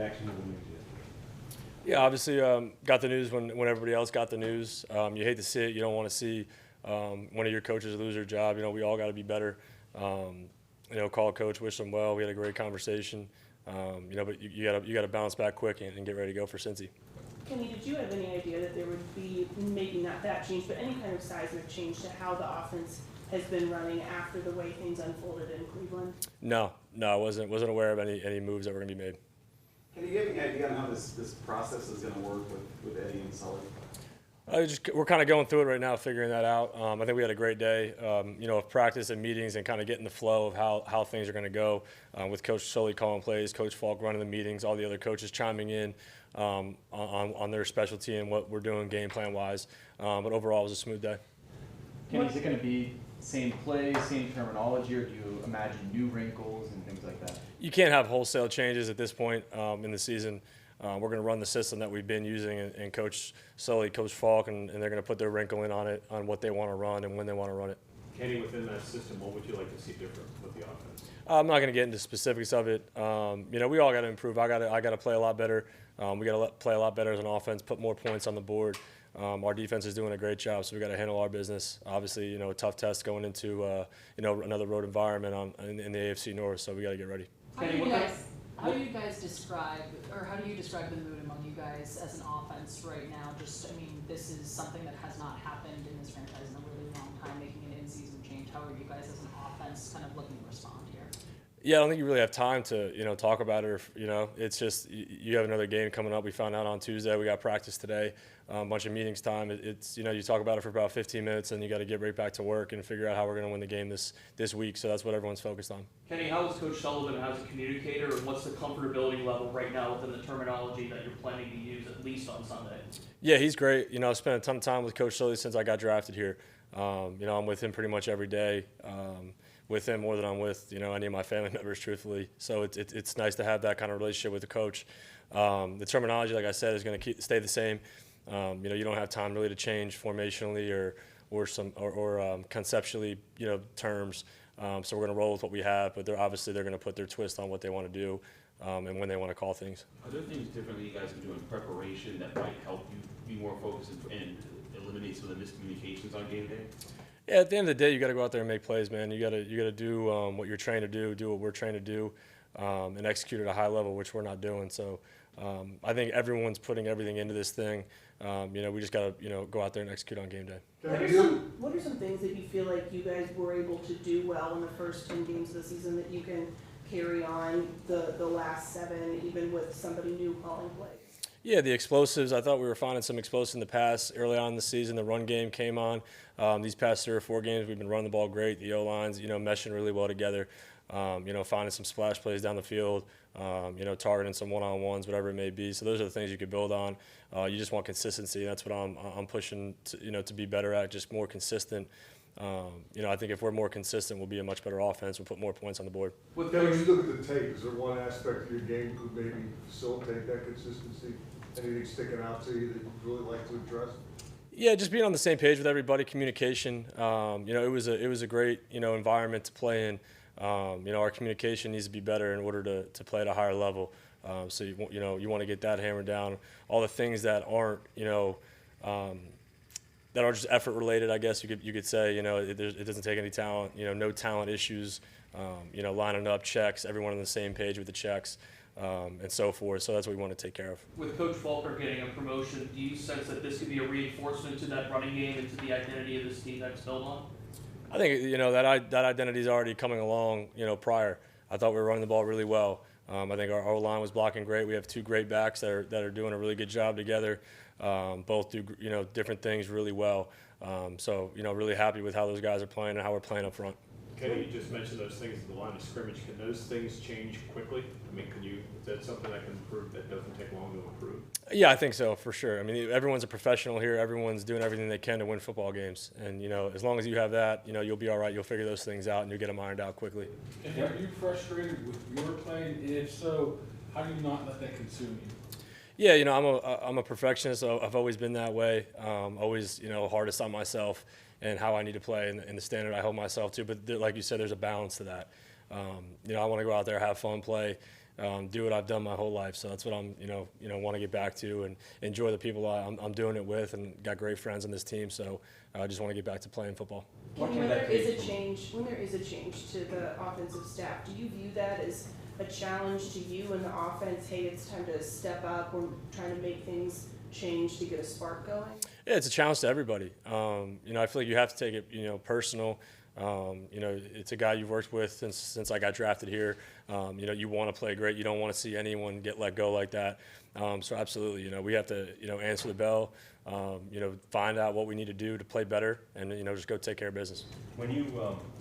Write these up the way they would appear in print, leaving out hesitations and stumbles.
reaction to the news yesterday? Yeah, obviously got the news when everybody else got the news. You hate to see it. You don't want to see one of your coaches lose their job. We all got to be better. Call a coach, wish them well. We had a great conversation. But you got to bounce back quick and get ready to go for Cincy. Kenny, did you have any idea that there would be maybe not that change, but any kind of seismic change to how the offense has been running after the way things unfolded in Cleveland? No, I wasn't aware of any moves that were going to be made. Can you give me an idea on how this process is going to work with Eddie and Sully? We're kind of going through it right now, figuring that out. I think we had a great day, of practice and meetings and kind of getting the flow of how things are going to go with Coach Sully calling plays, Coach Falk running the meetings, all the other coaches chiming in on their specialty and what we're doing game plan-wise. But overall, it was a smooth day. Kenny, is it going to be same plays, same terminology, or do you imagine new wrinkles and things like that? You can't have wholesale changes at this point in the season. We're going to run the system that we've been using, and Coach Sully, Coach Falk, and they're going to put their wrinkle in on it, on what they want to run and when they want to run it. Kenny, within that system, what would you like to see different with the offense? I'm not going to get into specifics of it. We all got to improve. I got to play a lot better. We got to play a lot better as an offense, put more points on the board. Our defense is doing a great job, so we got to handle our business. Obviously, a tough test going into another road environment in the AFC North, so we got to get ready. How do you guys describe, or how do you describe the mood among you guys as an offense right now? This is something that has not happened in this franchise in a really long time, making an in-season change. How are you guys as an offense kind of looking to respond here? Yeah, I don't think you really have time to, talk about it. It's just you have another game coming up. We found out on Tuesday. We got practice today, a bunch of meetings time. It's you talk about it for about 15 minutes, and you got to get right back to work and figure out how we're going to win the game this week. So that's what everyone's focused on. Kenny, how is Coach Sullivan as a communicator, and what's the comfortability level right now within the terminology that you're planning to use at least on Sunday? Yeah, he's great. I've spent a ton of time with Coach Sully since I got drafted here. I'm with him pretty much every day. With him more than I'm with any of my family members, truthfully. So it's nice to have that kind of relationship with the coach. The terminology, like I said, is going to stay the same. You don't have time really to change formationally or conceptually terms. So we're going to roll with what we have, but they're going to put their twist on what they want to do and when they want to call things. Are there things differently you guys can do in preparation that might help you be more focused and eliminate some of the miscommunications on game day? Yeah, at the end of the day, you got to go out there and make plays, man. You got to do what you're trained to do what we're trained to do, and execute at a high level, which we're not doing. So I think everyone's putting everything into this thing. We just got to go out there and execute on game day. What are some things that you feel like you guys were able to do well in the first 10 games of the season that you can carry on the last 7, even with somebody new calling plays? Yeah, the explosives. I thought we were finding some explosives in the pass early on in the season. The run game came on. These past 3 or 4 games, we've been running the ball great. The O-lines, meshing really well together. Finding some splash plays down the field, targeting some one-on-ones, whatever it may be. So those are the things you could build on. You just want consistency. That's what I'm pushing to be better at, just more consistent. I think if we're more consistent, we'll be a much better offense. We'll put more points on the board. When you look at the tape, is there one aspect of your game that could maybe facilitate that consistency? Anything sticking out to you that you'd really like to address? Yeah, just being on the same page with everybody, communication. It was a great environment to play in. Our communication needs to be better in order to play at a higher level. So you want to get that hammered down. All the things that aren't that are just effort related, I guess you could say. It doesn't take any talent. No talent issues. Lining up checks, everyone on the same page with the checks. And so forth. So that's what we want to take care of. With Coach Falker getting a promotion, do you sense that this could be a reinforcement to that running game and to the identity of this team that's built on? I think that identity is already coming along. Prior, I thought we were running the ball really well. I think our line was blocking great. We have 2 great backs that are doing a really good job together. Both do different things really well. So really happy with how those guys are playing and how we're playing up front. Kenny, you just mentioned those things at the line of scrimmage. Can those things change quickly? Is that something that can improve, that doesn't take long to improve? Yeah, I think so, for sure. Everyone's a professional here. Everyone's doing everything they can to win football games. And, as long as you have that, you'll be all right. You'll figure those things out, and you'll get them ironed out quickly. And are you frustrated with your play? And if so, how do you not let that consume you? Yeah, I'm a perfectionist. So I've always been that way. Always, hardest on myself and how I need to play and the standard I hold myself to. But like you said, there's a balance to that. I want to go out there, have fun, play, do what I've done my whole life. So that's what I'm, want to get back to and enjoy the people I'm doing it with, and got great friends on this team. So I just want to get back to playing football. Kenny, when there is a change to the offensive staff, do you view that as a challenge to you in the offense? Hey, it's time to step up. We're trying to make things change to get a spark going. Yeah, it's a challenge to everybody. I feel like you have to take it, personal. It's a guy you've worked with since I got drafted here. You want to play great. You don't want to see anyone get let go like that. So absolutely, we have to, answer the bell, find out what we need to do to play better, and, just go take care of business. When you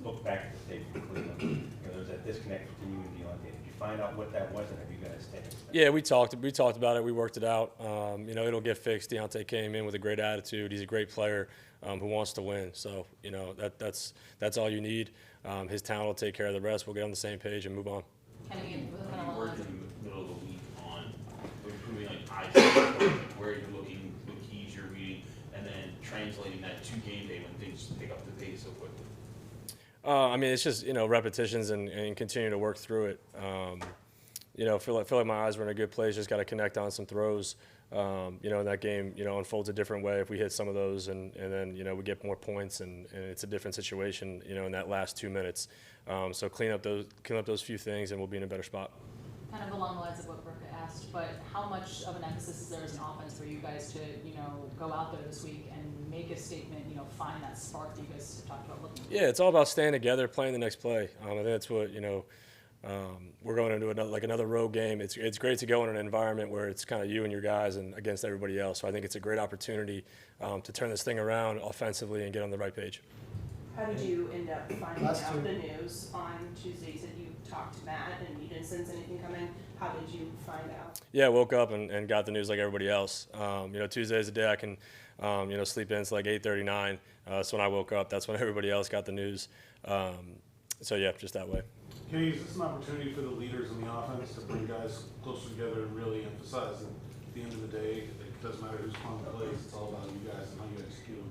look back at the tape from Cleveland, there was that disconnect between you and Deontay. Did you find out what that was, and have you guys taken it? Yeah, we talked about it. We worked it out. It'll get fixed. Deontay came in with a great attitude. He's a great player who wants to win. So, that's all you need. His talent will take care of the rest. We'll get on the same page and move on. Kenny, You worked in the middle of the week on improving where you're looking, the keys you're reading, and then translating that to game day when things pick up the pace so quickly. It's just repetitions and continue to work through it. Feel like my eyes were in a good place. Just got to connect on some throws. And that game unfolds a different way if we hit some of those, and then we get more points, and it's a different situation in that last 2 minutes. So clean up those few things, and we'll be in a better spot. kind of along the lines of what Brooke asked, but how much of an emphasis is there as an offense for you guys to, go out there this week and make a statement, find that spark that you guys have talked about looking for? Yeah, it's all about staying together, playing the next play. I think that's what, we're going into another road game. It's great to go in an environment where it's kind of you and your guys and against everybody else. So I think it's a great opportunity to turn this thing around offensively and get on the right page. How did you end up finding out the news on Tuesday? You said you talked to Matt and you didn't sense anything coming. How did you find out? Yeah, I woke up and got the news like everybody else. Tuesday is the day I can, sleep in. It's like 8:39. So when I woke up, that's when everybody else got the news. So yeah, just that way. Kenny, is this an opportunity for the leaders in the offense to bring guys closer together and really emphasize that at the end of the day, it doesn't matter who's calling the plays, it's all about you guys and how you execute them?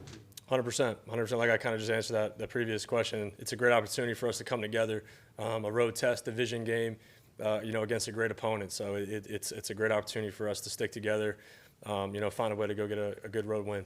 100%. Like I kind of just answered that previous question. It's a great opportunity for us to come together, a road test, division game, against a great opponent. So it's a great opportunity for us to stick together, find a way to go get a good road win.